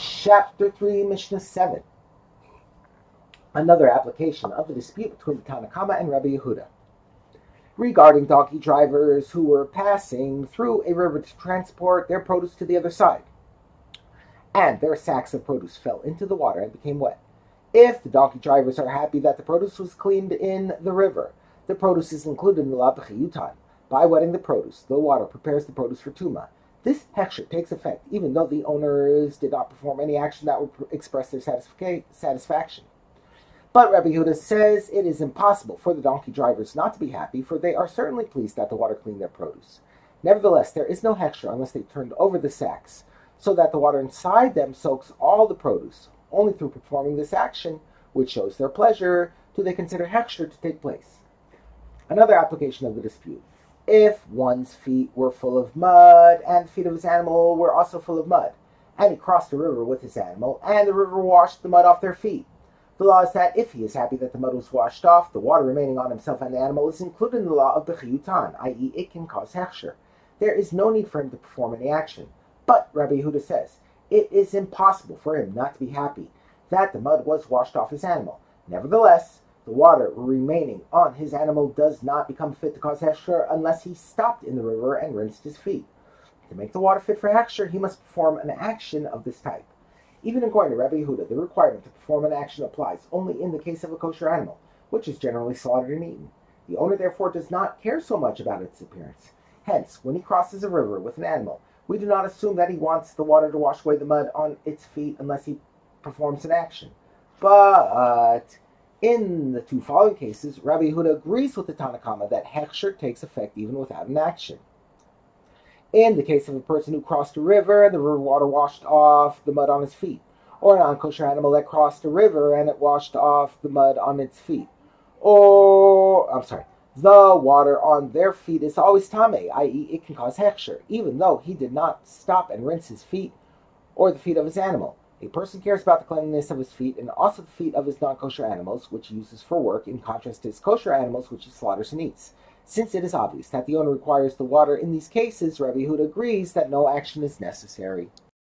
Chapter 3, Mishnah 7. Another application of the dispute between the Tanna Kama and Rabbi Yehuda regarding donkey drivers who were passing through a river to transport their produce to the other side, and their sacks of produce fell into the water and became wet. If the donkey drivers are happy that the produce was cleaned in the river, the produce is included in the la b'chiyutan. By wetting the produce, the water prepares the produce for tuma. This hechsher takes effect even though the owners did not perform any action that would express their satisfaction. But Rabbi Yehuda says it is impossible for the donkey drivers not to be happy, for they are certainly pleased that the water cleaned their produce. Nevertheless, there is no hechsher unless they turned over the sacks, so that the water inside them soaks all the produce. Only through performing this action, which shows their pleasure, do they consider hechsher to take place. Another application of the dispute. If one's feet were full of mud, and the feet of his animal were also full of mud, and he crossed the river with his animal, and the river washed the mud off their feet, the law is that if he is happy that the mud was washed off, the water remaining on himself and the animal is included in the law of b'chiyutan, i.e. it can cause hechsher. There is no need for him to perform any action. But, Rabbi Yehuda says, it is impossible for him not to be happy that the mud was washed off his animal. Nevertheless, the water remaining on his animal does not become fit to cause hechsher unless he stopped in the river and rinsed his feet. To make the water fit for hechsher, he must perform an action of this type. Even according to Rabbi Yehuda, the requirement to perform an action applies only in the case of a kosher animal, which is generally slaughtered and eaten. The owner therefore does not care so much about its appearance. Hence, when he crosses a river with an animal, we do not assume that he wants the water to wash away the mud on its feet unless he performs an action. But in the two following cases, Rabbi Yehuda agrees with the Tanna Kama that hechsher takes effect even without an action. In the case of a person who crossed a river and the river water washed off the mud on his feet, or a non-kosher animal that crossed a river and it washed off the mud on its feet, the water on their feet is always tameh, i.e. it can cause hechsher, even though he did not stop and rinse his feet or the feet of his animal. A person cares about the cleanliness of his feet and also the feet of his non-kosher animals, which he uses for work, in contrast to his kosher animals, which he slaughters and eats. Since it is obvious that the owner requires the water in these cases, Rabbi Yehuda agrees that no action is necessary.